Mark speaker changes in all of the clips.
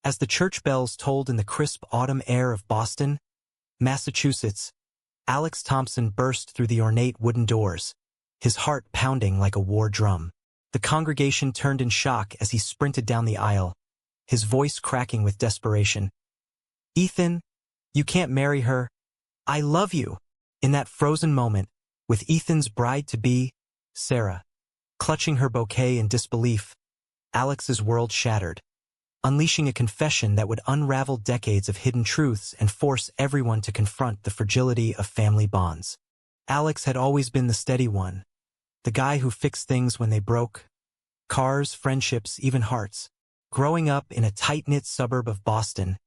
Speaker 1: As the church bells tolled in the crisp autumn air of Boston, Massachusetts, Alex Thompson burst through the ornate wooden doors, his heart pounding like a war drum. The congregation turned in shock as he sprinted down the aisle, his voice cracking with desperation. "Ethan, you can't marry her. I love you." In that frozen moment, with Ethan's bride-to-be, Sarah, clutching her bouquet in disbelief, Alex's world shattered, unleashing a confession that would unravel decades of hidden truths and force everyone to confront the fragility of family bonds. Alex had always been the steady one, the guy who fixed things when they broke. Cars, friendships, even hearts. Growing up in a tight-knit suburb of Boston,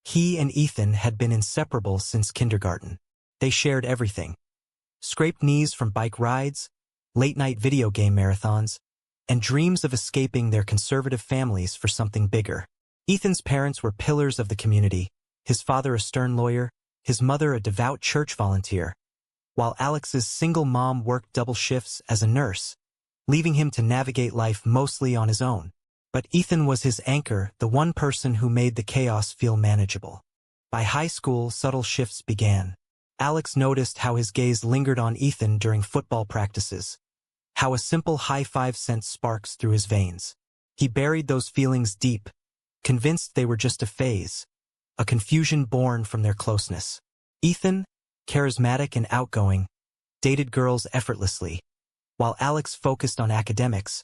Speaker 1: he and Ethan had been inseparable since kindergarten. They shared everything. Scraped knees from bike rides, late-night video game marathons, and dreams of escaping their conservative families for something bigger. Ethan's parents were pillars of the community, his father a stern lawyer, his mother a devout church volunteer, while Alex's single mom worked double shifts as a nurse, leaving him to navigate life mostly on his own. But Ethan was his anchor, the one person who made the chaos feel manageable. By high school, subtle shifts began. Alex noticed how his gaze lingered on Ethan during football practices, how a simple high-five sent sparks through his veins. He buried those feelings deep, convinced they were just a phase, a confusion born from their closeness. Ethan, charismatic and outgoing, dated girls effortlessly, while Alex focused on academics,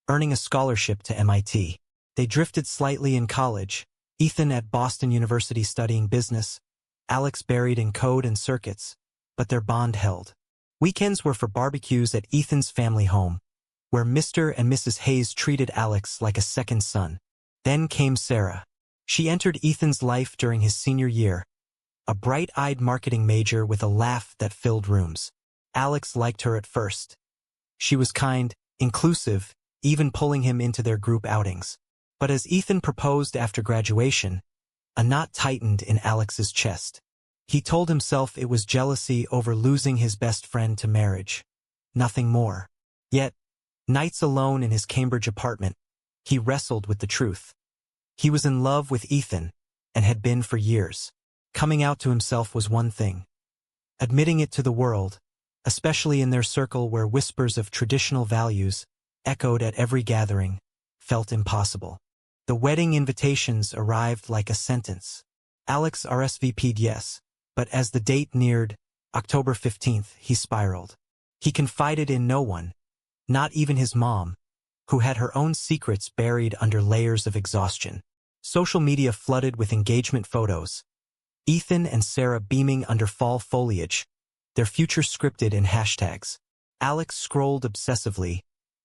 Speaker 1: earning a scholarship to MIT. They drifted slightly in college, Ethan at Boston University studying business, Alex buried in code and circuits, but their bond held. Weekends were for barbecues at Ethan's family home, where Mr. and Mrs. Hayes treated Alex like a second son. Then came Sarah. She entered Ethan's life during his senior year, a bright-eyed marketing major with a laugh that filled rooms. Alex liked her at first. She was kind, inclusive, even pulling him into their group outings. But as Ethan proposed after graduation, a knot tightened in Alex's chest. He told himself it was jealousy over losing his best friend to marriage. Nothing more. Yet, nights alone in his Cambridge apartment, he wrestled with the truth. He was in love with Ethan, and had been for years. Coming out to himself was one thing. Admitting it to the world, especially in their circle where whispers of traditional values echoed at every gathering, felt impossible. The wedding invitations arrived like a sentence. Alex RSVP'd yes, but as the date neared, October 15th, he spiraled. He confided in no one, not even his mom, who had her own secrets buried under layers of exhaustion. Social media flooded with engagement photos. Ethan and Sarah beaming under fall foliage, their future scripted in hashtags. Alex scrolled obsessively,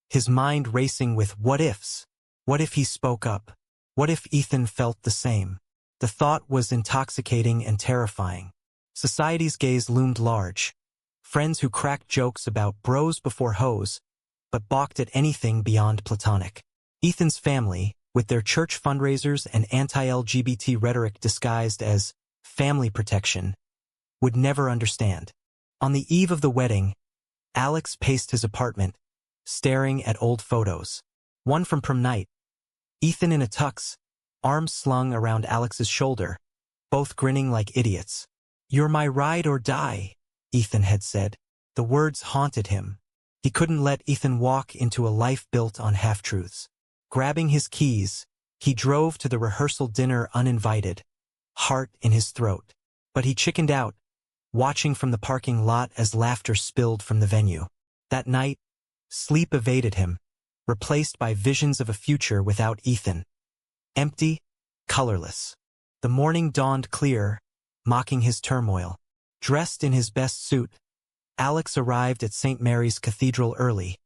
Speaker 1: his mind racing with what-ifs. What if he spoke up? What if Ethan felt the same? The thought was intoxicating and terrifying. Society's gaze loomed large. Friends who cracked jokes about bros before hoes, but balked at anything beyond platonic. Ethan's family, with their church fundraisers and anti-LGBT rhetoric disguised as family protection, would never understand. On the eve of the wedding, Alex paced his apartment, staring at old photos. One from prom night. Ethan in a tux, arms slung around Alex's shoulder, both grinning like idiots. "You're my ride or die," Ethan had said. The words haunted him. He couldn't let Ethan walk into a life built on half-truths. Grabbing his keys, he drove to the rehearsal dinner uninvited, heart in his throat. But he chickened out, watching from the parking lot as laughter spilled from the venue. That night, sleep evaded him, replaced by visions of a future without Ethan. Empty, colorless. The morning dawned clear, mocking his turmoil. Dressed in his best suit, Alex arrived at St. Mary's Cathedral early,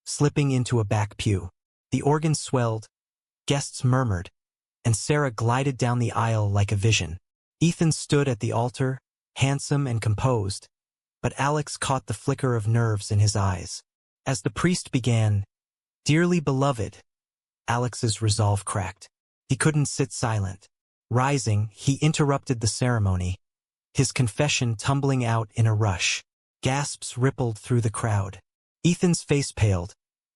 Speaker 1: slipping into a back pew. The organ swelled, guests murmured, and Sarah glided down the aisle like a vision. Ethan stood at the altar, handsome and composed, but Alex caught the flicker of nerves in his eyes. As the priest began, "Dearly beloved," Alex's resolve cracked. He couldn't sit silent. Rising, he interrupted the ceremony, his confession tumbling out in a rush. Gasps rippled through the crowd. Ethan's face paled.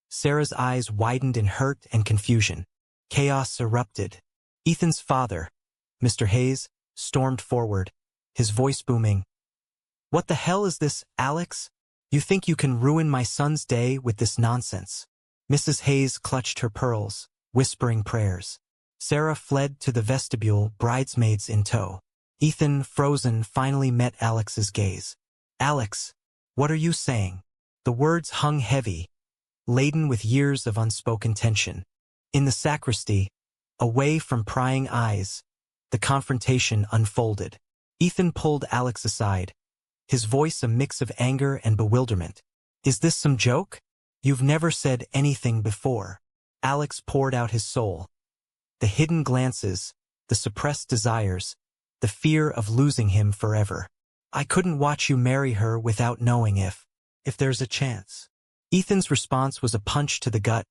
Speaker 1: Sarah's eyes widened in hurt and confusion. Chaos erupted. Ethan's father, Mr. Hayes, stormed forward, his voice booming. "What the hell is this, Alex? You think you can ruin my son's day with this nonsense?" Mrs. Hayes clutched her pearls, whispering prayers. Sarah fled to the vestibule, bridesmaids in tow. Ethan, frozen, finally met Alex's gaze. "Alex, what are you saying?" The words hung heavy, laden with years of unspoken tension. In the sacristy, away from prying eyes, the confrontation unfolded. Ethan pulled Alex aside, his voice a mix of anger and bewilderment. "Is this some joke? You've never said anything before." Alex poured out his soul. The hidden glances, the suppressed desires, the fear of losing him forever. "I couldn't watch you marry her without knowing if there's a chance." Ethan's response was a punch to the gut.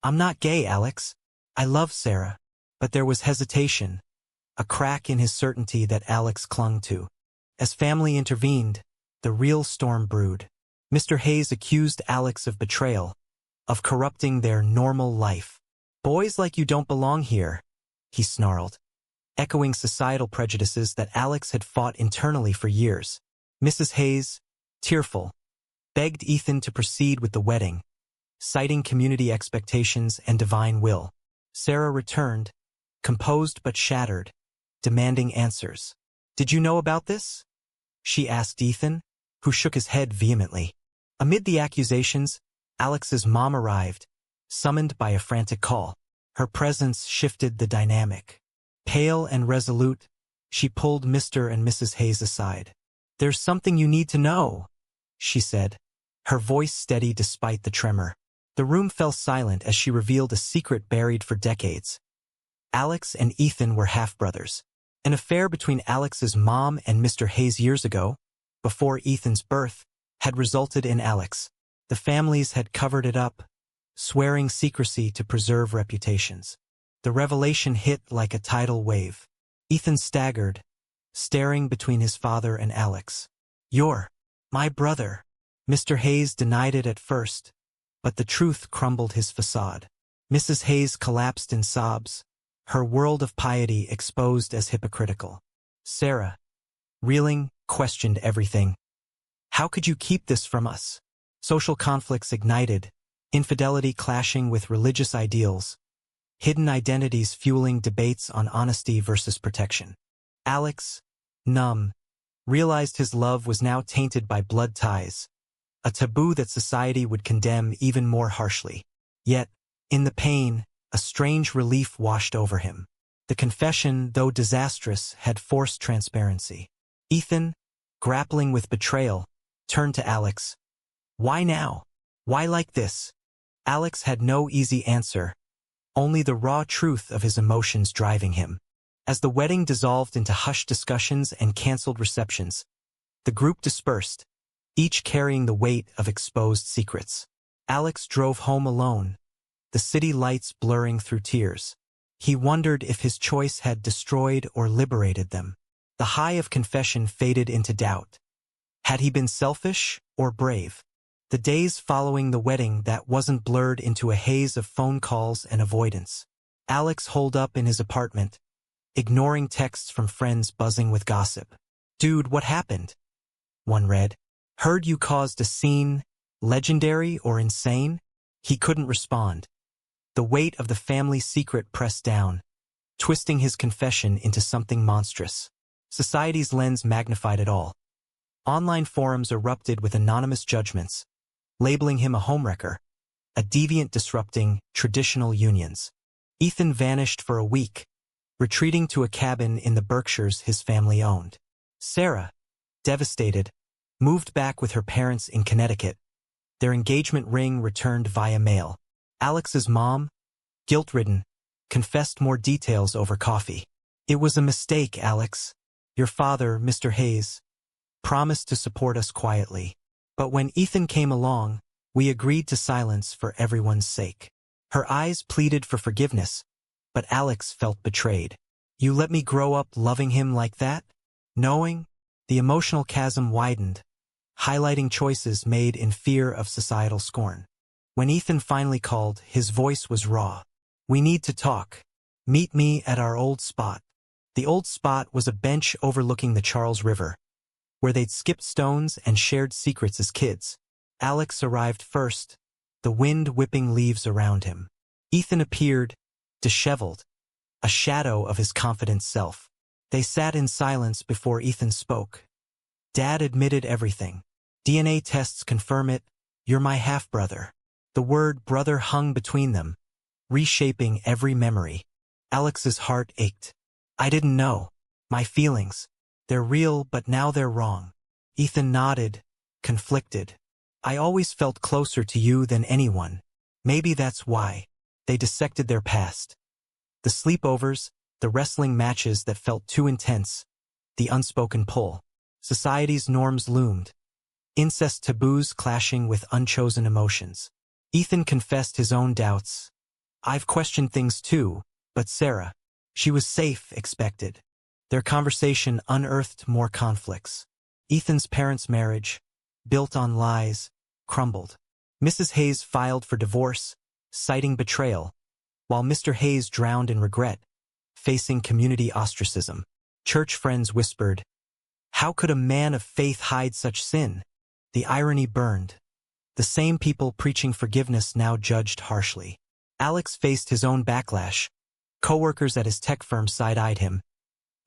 Speaker 1: "I'm not gay, Alex. I love Sarah." But there was hesitation, a crack in his certainty that Alex clung to. As family intervened, the real storm brewed. Mr. Hayes accused Alex of betrayal, of corrupting their normal life. "Boys like you don't belong here," he snarled, echoing societal prejudices that Alex had fought internally for years. Mrs. Hayes, tearful, begged Ethan to proceed with the wedding, citing community expectations and divine will. Sarah returned, composed but shattered, demanding answers. "Did you know about this?" she asked Ethan, who shook his head vehemently. Amid the accusations, Alex's mom arrived, summoned by a frantic call. Her presence shifted the dynamic. Pale and resolute, she pulled Mr. and Mrs. Hayes aside. "There's something you need to know," she said, her voice steady despite the tremor. The room fell silent as she revealed a secret buried for decades. Alex and Ethan were half-brothers. An affair between Alex's mom and Mr. Hayes years ago, before Ethan's birth, had resulted in Alex. The families had covered it up, swearing secrecy to preserve reputations. The revelation hit like a tidal wave. Ethan staggered, staring between his father and Alex. "You're my brother." Mr. Hayes denied it at first, but the truth crumbled his facade. Mrs. Hayes collapsed in sobs, her world of piety exposed as hypocritical. Sarah, reeling, questioned everything. "How could you keep this from us?" Social conflicts ignited, infidelity clashing with religious ideals, hidden identities fueling debates on honesty versus protection. Alex, numb, realized his love was now tainted by blood ties, a taboo that society would condemn even more harshly. Yet, in the pain, a strange relief washed over him. The confession, though disastrous, had forced transparency. Ethan, grappling with betrayal, turned to Alex. "Why now? Why like this?" Alex had no easy answer, only the raw truth of his emotions driving him. As the wedding dissolved into hushed discussions and canceled receptions, the group dispersed, each carrying the weight of exposed secrets. Alex drove home alone, the city lights blurring through tears. He wondered if his choice had destroyed or liberated them. The high of confession faded into doubt. Had he been selfish or brave? The days following the wedding that wasn't blurred into a haze of phone calls and avoidance. Alex holed up in his apartment, ignoring texts from friends buzzing with gossip. "Dude, what happened?" one read. "Heard you caused a scene, legendary or insane?" He couldn't respond. The weight of the family secret pressed down, twisting his confession into something monstrous. Society's lens magnified it all. Online forums erupted with anonymous judgments, labeling him a homewrecker, a deviant disrupting traditional unions. Ethan vanished for a week, retreating to a cabin in the Berkshires his family owned. Sarah, devastated, moved back with her parents in Connecticut. Their engagement ring returned via mail. Alex's mom, guilt-ridden, confessed more details over coffee. "It was a mistake, Alex. Your father, Mr. Hayes, promised to support us quietly. But when Ethan came along, we agreed to silence for everyone's sake." Her eyes pleaded for forgiveness, but Alex felt betrayed. "You let me grow up loving him like that? Knowing?" The emotional chasm widened, highlighting choices made in fear of societal scorn. When Ethan finally called, his voice was raw. "We need to talk. Meet me at our old spot. The old spot was a bench overlooking the Charles River, where they'd skipped stones and shared secrets as kids. Alex arrived first, the wind whipping leaves around him. Ethan appeared, disheveled, a shadow of his confident self. They sat in silence before Ethan spoke. Dad admitted everything. DNA tests confirm it. You're my half-brother. The word brother hung between them, reshaping every memory. Alex's heart ached. I didn't know. My feelings. They're real, but now they're wrong. Ethan nodded, conflicted. I always felt closer to you than anyone. Maybe that's why. They dissected their past. The sleepovers, the wrestling matches that felt too intense, the unspoken pull. Society's norms loomed. Incest taboos clashing with unchosen emotions. Ethan confessed his own doubts. I've questioned things too, but Sarah, she was safe, expected. Their conversation unearthed more conflicts. Ethan's parents' marriage, built on lies, crumbled. Mrs. Hayes filed for divorce, citing betrayal, while Mr. Hayes drowned in regret, facing community ostracism. Church friends whispered, how could a man of faith hide such sin? The irony burned. The same people preaching forgiveness now judged harshly. Alex faced his own backlash. Coworkers at his tech firm side-eyed him,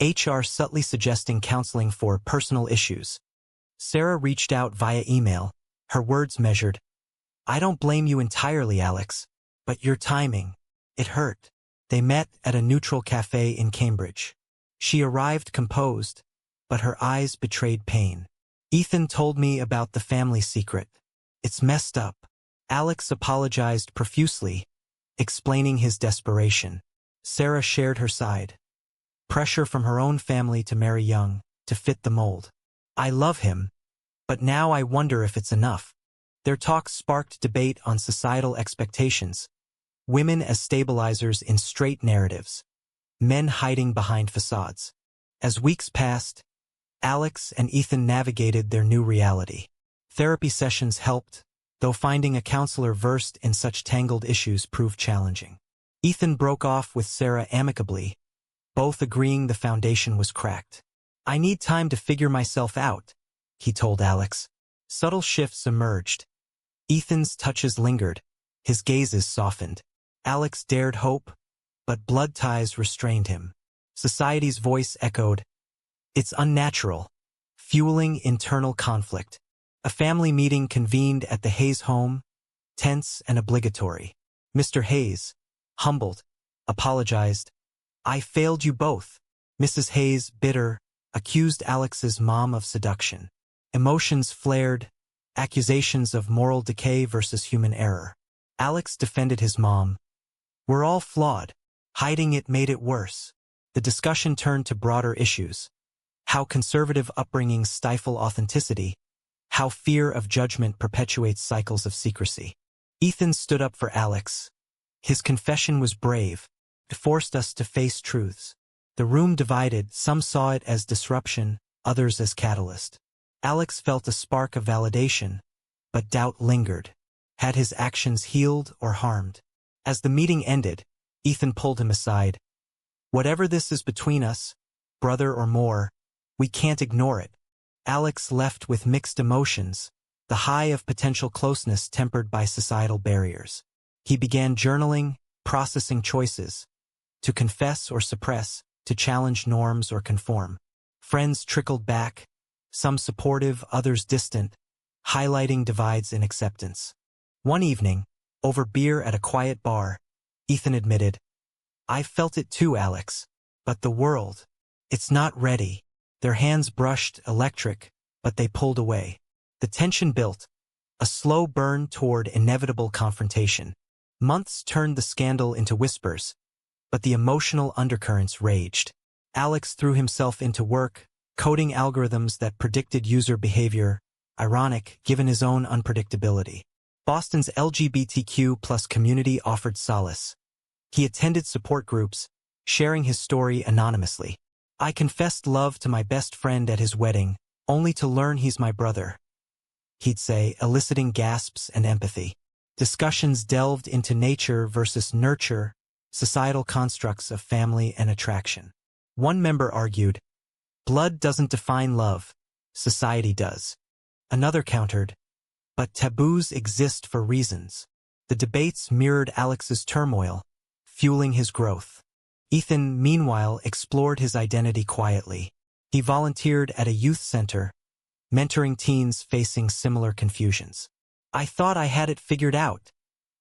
Speaker 1: HR subtly suggesting counseling for personal issues. Sarah reached out via email, her words measured. I don't blame you entirely, Alex, but your timing, it hurt. They met at a neutral cafe in Cambridge. She arrived composed, but her eyes betrayed pain. Ethan told me about the family secret. It's messed up. Alex apologized profusely, explaining his desperation. Sarah shared her side. Pressure from her own family to marry young, to fit the mold. I love him, but now I wonder if it's enough. Their talks sparked debate on societal expectations. Women as stabilizers in straight narratives. Men hiding behind facades. As weeks passed, Alex and Ethan navigated their new reality. Therapy sessions helped, though finding a counselor versed in such tangled issues proved challenging. Ethan broke off with Sarah amicably, both agreeing the foundation was cracked. I need time to figure myself out, he told Alex. Subtle shifts emerged. Ethan's touches lingered, his gazes softened. Alex dared hope, but blood ties restrained him. Society's voice echoed, it's unnatural, fueling internal conflict. A family meeting convened at the Hayes home, tense and obligatory. Mr. Hayes, humbled, apologized. I failed you both. Mrs. Hayes, bitter, accused Alex's mom of seduction. Emotions flared, accusations of moral decay versus human error. Alex defended his mom. We're all flawed. Hiding it made it worse. The discussion turned to broader issues. How conservative upbringings stifle authenticity. How fear of judgment perpetuates cycles of secrecy. Ethan stood up for Alex. His confession was brave. It forced us to face truths. The room divided, some saw it as disruption, others as catalyst. Alex felt a spark of validation, but doubt lingered. Had his actions healed or harmed? As the meeting ended, Ethan pulled him aside. Whatever this is between us, brother or more, we can't ignore it. Alex left with mixed emotions, the high of potential closeness tempered by societal barriers. He began journaling, processing choices. To confess or suppress, to challenge norms or conform. Friends trickled back, some supportive, others distant, highlighting divides in acceptance. One evening, over beer at a quiet bar, Ethan admitted, I felt it too, Alex, but the world, it's not ready. Their hands brushed, electric, but they pulled away. The tension built, a slow burn toward inevitable confrontation. Months turned the scandal into whispers, but the emotional undercurrents raged. Alex threw himself into work, coding algorithms that predicted user behavior, ironic given his own unpredictability. Boston's LGBTQ+ community offered solace. He attended support groups, sharing his story anonymously. I confessed love to my best friend at his wedding, only to learn he's my brother, he'd say, eliciting gasps and empathy. Discussions delved into nature versus nurture, societal constructs of family and attraction. One member argued, blood doesn't define love, society does. Another countered, but taboos exist for reasons. The debates mirrored Alex's turmoil, fueling his growth. Ethan, meanwhile, explored his identity quietly. He volunteered at a youth center, mentoring teens facing similar confusions. I thought I had it figured out,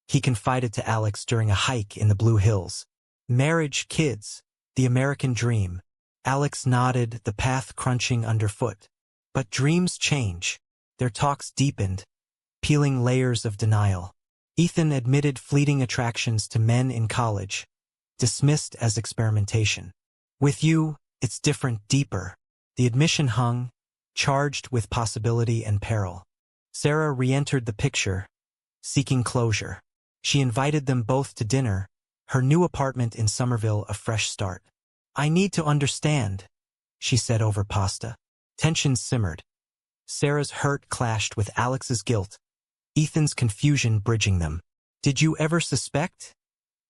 Speaker 1: he confided to Alex during a hike in the Blue Hills. Marriage, kids, the American dream. Alex nodded, the path crunching underfoot. But dreams change. Their talks deepened, peeling layers of denial. Ethan admitted fleeting attractions to men in college, dismissed as experimentation. With you, it's different, deeper. The admission hung, charged with possibility and peril. Sarah re-entered the picture, seeking closure. She invited them both to dinner, her new apartment in Somerville a fresh start. I need to understand, she said over pasta. Tensions simmered. Sarah's hurt clashed with Alex's guilt, Ethan's confusion bridging them. Did you ever suspect?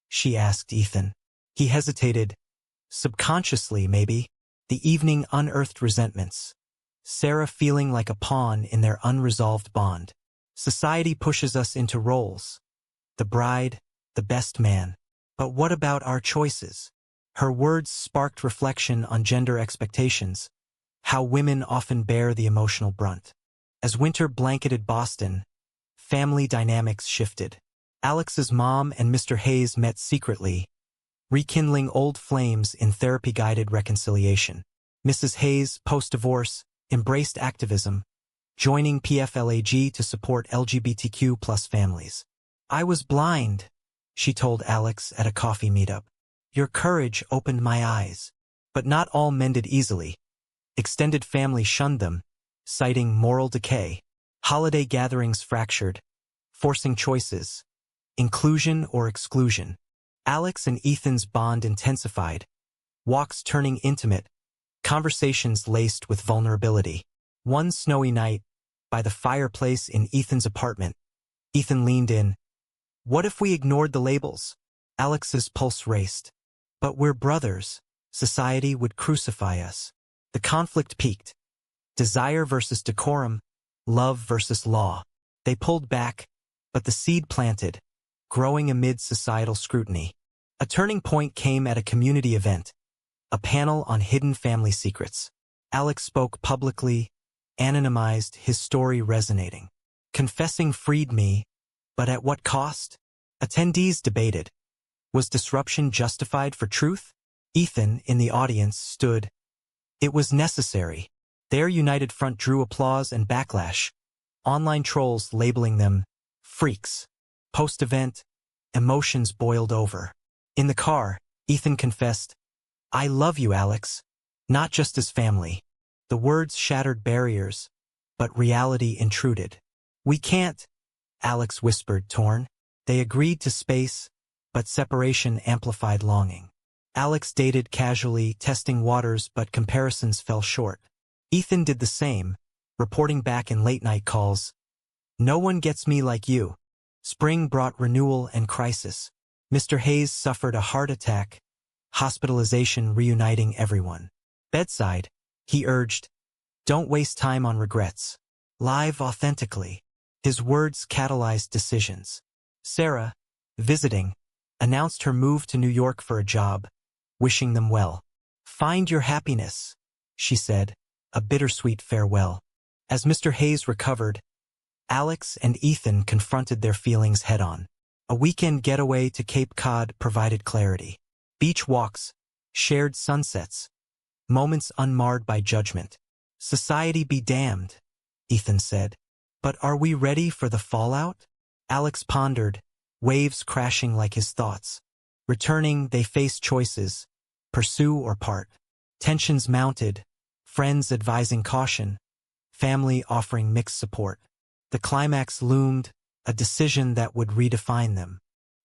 Speaker 1: She asked Ethan. He hesitated. Subconsciously, maybe. The evening unearthed resentments. Sarah feeling like a pawn in their unresolved bond. Society pushes us into roles. The bride, the best man. But what about our choices? Her words sparked reflection on gender expectations, how women often bear the emotional brunt. As winter blanketed Boston, family dynamics shifted. Alex's mom and Mr. Hayes met secretly, rekindling old flames in therapy-guided reconciliation. Mrs. Hayes, post-divorce, embraced activism, joining PFLAG to support LGBTQ+ families. I was blind, she told Alex at a coffee meetup. Your courage opened my eyes. But not all mended easily. Extended family shunned them, citing moral decay. Holiday gatherings fractured, forcing choices, inclusion or exclusion. Alex and Ethan's bond intensified, walks turning intimate, conversations laced with vulnerability. One snowy night, by the fireplace in Ethan's apartment, Ethan leaned in. What if we ignored the labels? Alex's pulse raced. But we're brothers. Society would crucify us. The conflict peaked. Desire versus decorum, love versus law. They pulled back, but the seed planted, growing amid societal scrutiny. A turning point came at a community event, a panel on hidden family secrets. Alex spoke publicly, anonymized, his story resonating. Confessing freed me, but at what cost? Attendees debated. Was disruption justified for truth? Ethan, in the audience, stood. It was necessary. Their united front drew applause and backlash. Online trolls labeling them freaks. Post-event, emotions boiled over. In the car, Ethan confessed, I love you, Alex. Not just as family. The words shattered barriers, but reality intruded. We can't, Alex whispered, torn. They agreed to space, but separation amplified longing. Alex dated casually, testing waters, but comparisons fell short. Ethan did the same, reporting back in late-night calls. No one gets me like you. Spring brought renewal and crisis. Mr. Hayes suffered a heart attack, hospitalization reuniting everyone. Bedside, he urged, don't waste time on regrets. Live authentically. His words catalyzed decisions. Sarah, visiting, announced her move to New York for a job, wishing them well. Find your happiness, she said, a bittersweet farewell. As Mr. Hayes recovered, Alex and Ethan confronted their feelings head-on. A weekend getaway to Cape Cod provided clarity. Beach walks, shared sunsets, moments unmarred by judgment. Society be damned, Ethan said. But are we ready for the fallout? Alex pondered, waves crashing like his thoughts. Returning, they faced choices, pursue or part. Tensions mounted, friends advising caution, family offering mixed support. The climax loomed, a decision that would redefine them.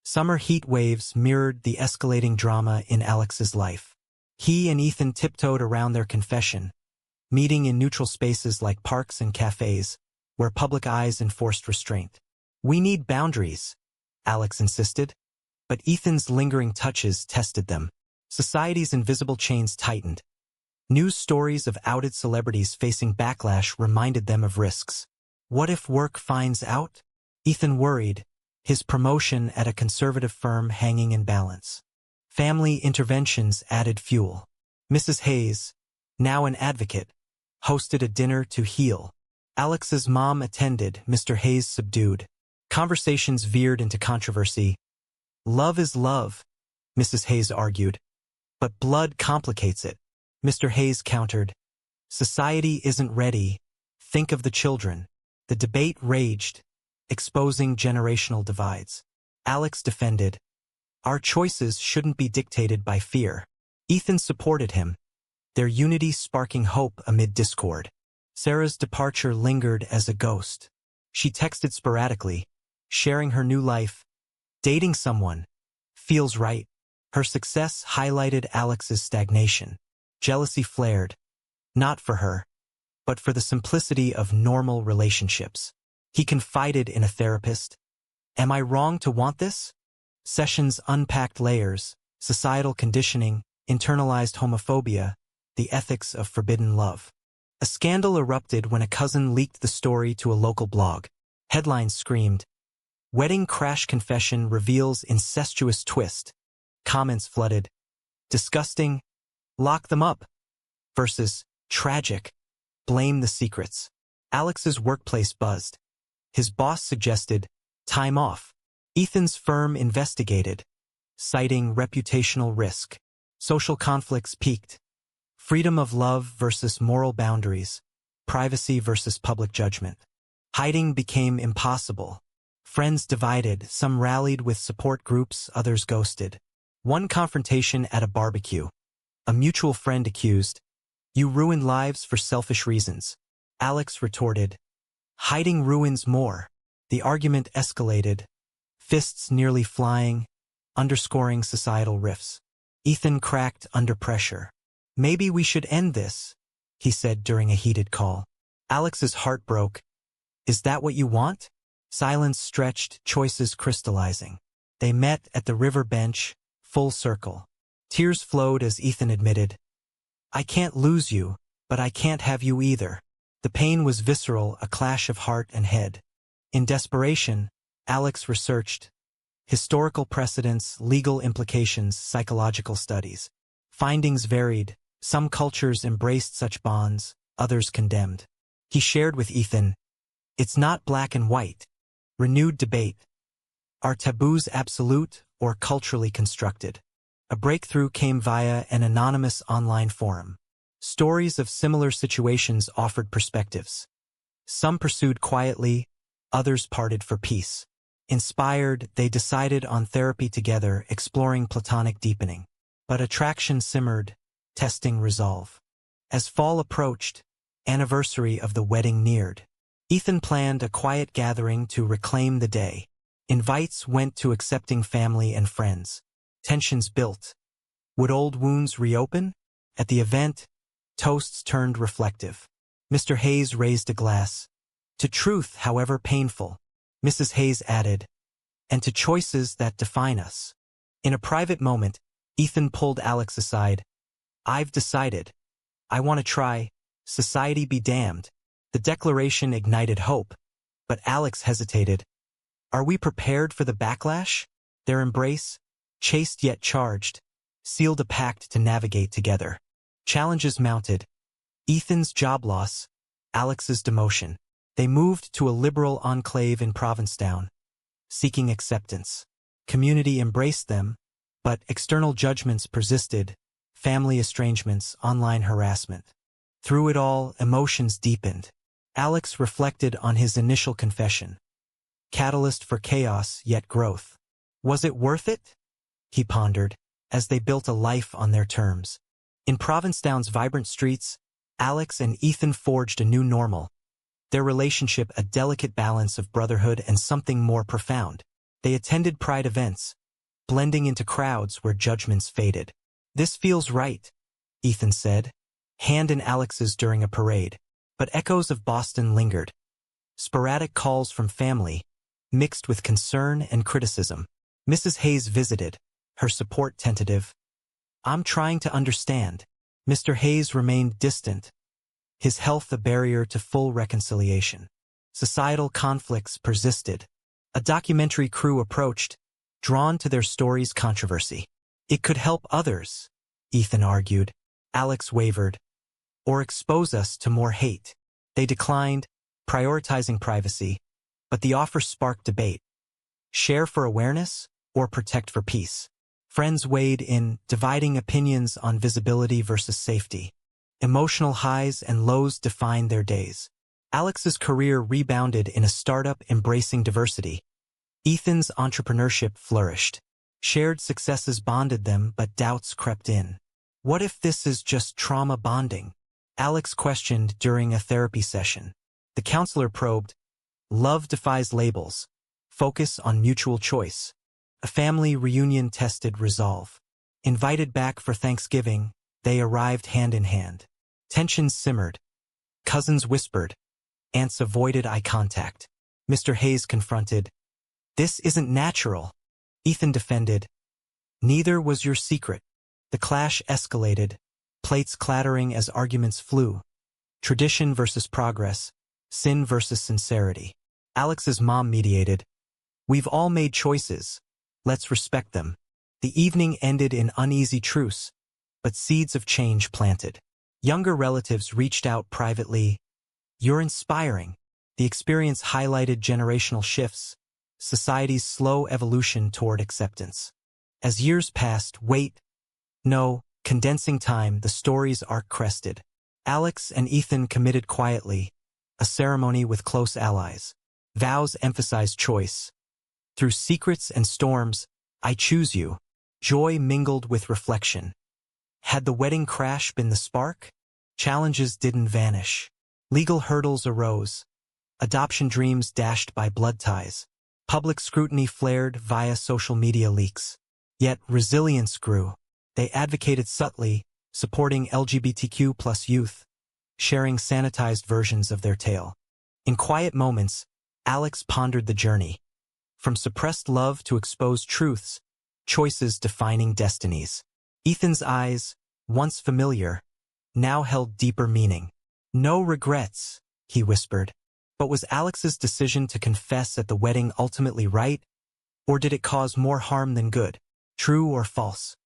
Speaker 1: Summer heat waves mirrored the escalating drama in Alex's life. He and Ethan tiptoed around their confession, meeting in neutral spaces like parks and cafes, where public eyes enforced restraint. We need boundaries, Alex insisted. But Ethan's lingering touches tested them. Society's invisible chains tightened. News stories of outed celebrities facing backlash reminded them of risks. What if work finds out? Ethan worried, his promotion at a conservative firm hanging in balance. Family interventions added fuel. Mrs. Hayes, now an advocate, hosted a dinner to heal. Alex's mom attended, Mr. Hayes subdued. Conversations veered into controversy. Love is love, Mrs. Hayes argued. But blood complicates it. Mr. Hayes countered. Society isn't ready. Think of the children. The debate raged, exposing generational divides. Alex defended. Our choices shouldn't be dictated by fear. Ethan supported him, their unity sparking hope amid discord. Sarah's departure lingered as a ghost. She texted sporadically, sharing her new life. Dating someone. Feels right. Her success highlighted Alex's stagnation. Jealousy flared. Not for her, but for the simplicity of normal relationships. He confided in a therapist. Am I wrong to want this? Sessions unpacked layers, societal conditioning, internalized homophobia, the ethics of forbidden love. A scandal erupted when a cousin leaked the story to a local blog. Headlines screamed, Wedding crash confession reveals incestuous twist. Comments flooded. Disgusting. Lock them up. Versus tragic. Blame the secrets. Alex's workplace buzzed. His boss suggested time off. Ethan's firm investigated, citing reputational risk. Social conflicts peaked. Freedom of love versus moral boundaries. Privacy versus public judgment. Hiding became impossible. Friends divided, some rallied with support groups, others ghosted. One confrontation at a barbecue. A mutual friend accused, You ruin lives for selfish reasons. Alex retorted, Hiding ruins more. The argument escalated, fists nearly flying, underscoring societal rifts. Ethan cracked under pressure. Maybe we should end this, he said during a heated call. Alex's heart broke. Is that what you want? Silence stretched, choices crystallizing. They met at the river bench, full circle. Tears flowed as Ethan admitted, I can't lose you, but I can't have you either. The pain was visceral, a clash of heart and head. In desperation, Alex researched historical precedents, legal implications, psychological studies. Findings varied. Some cultures embraced such bonds, others condemned. He shared with Ethan, It's not black and white. Renewed debate. Are taboos absolute or culturally constructed? A breakthrough came via an anonymous online forum. Stories of similar situations offered perspectives. Some pursued quietly, others parted for peace. Inspired, they decided on therapy together, exploring platonic deepening. But attraction simmered, testing resolve. As fall approached, anniversary of the wedding neared. Ethan planned a quiet gathering to reclaim the day. Invites went to accepting family and friends. Tensions built. Would old wounds reopen? At the event, toasts turned reflective. Mr. Hayes raised a glass. To truth, however painful. Mrs. Hayes added, and to choices that define us. In a private moment, Ethan pulled Alex aside. I've decided. I want to try. Society be damned. The declaration ignited hope, but Alex hesitated. Are we prepared for the backlash? Their embrace, chaste yet charged, sealed a pact to navigate together. Challenges mounted. Ethan's job loss, Alex's demotion. They moved to a liberal enclave in Provincetown, seeking acceptance. Community embraced them, but external judgments persisted, family estrangements, online harassment. Through it all, emotions deepened. Alex reflected on his initial confession. Catalyst for chaos, yet growth. Was it worth it? He pondered, as they built a life on their terms. In Provincetown's vibrant streets, Alex and Ethan forged a new normal. Their relationship a delicate balance of brotherhood and something more profound. They attended pride events, blending into crowds where judgments faded. This feels right, Ethan said, hand in Alex's during a parade. But echoes of Boston lingered. Sporadic calls from family, mixed with concern and criticism. Mrs. Hayes visited, her support tentative. "I'm trying to understand." Mr. Hayes remained distant, his health a barrier to full reconciliation. Societal conflicts persisted. A documentary crew approached, drawn to their story's controversy. "It could help others," Ethan argued. Alex wavered. "Or expose us to more hate." They declined, prioritizing privacy, but the offer sparked debate. Share for awareness or protect for peace? Friends weighed in, dividing opinions on visibility versus safety. Emotional highs and lows defined their days. Alex's career rebounded in a startup embracing diversity. Ethan's entrepreneurship flourished. Shared successes bonded them, but doubts crept in. What if this is just trauma bonding? Alex questioned during a therapy session. The counselor probed. Love defies labels. Focus on mutual choice. A family reunion tested resolve. Invited back for Thanksgiving, they arrived hand in hand. Tensions simmered. Cousins whispered. Aunts avoided eye contact. Mr. Hayes confronted. "This isn't natural." Ethan defended. "Neither was your secret." The clash escalated, plates clattering as arguments flew. Tradition versus progress, sin versus sincerity. Alex's mom mediated. "We've all made choices. Let's respect them." The evening ended in uneasy truce, but seeds of change planted. Younger relatives reached out privately. "You're inspiring." The experience highlighted generational shifts, society's slow evolution toward acceptance. As years passed, condensing time, the story's arc crested. Alex and Ethan committed quietly, a ceremony with close allies. Vows emphasized choice. Through secrets and storms, I choose you. Joy mingled with reflection. Had the wedding crash been the spark? Challenges didn't vanish. Legal hurdles arose. Adoption dreams dashed by blood ties. Public scrutiny flared via social media leaks. Yet resilience grew. They advocated subtly, supporting LGBTQ+ youth, sharing sanitized versions of their tale. In quiet moments, Alex pondered the journey. From suppressed love to exposed truths, choices defining destinies. Ethan's eyes, once familiar, now held deeper meaning. "No regrets," he whispered. But was Alex's decision to confess at the wedding ultimately right? Or did it cause more harm than good? True or false?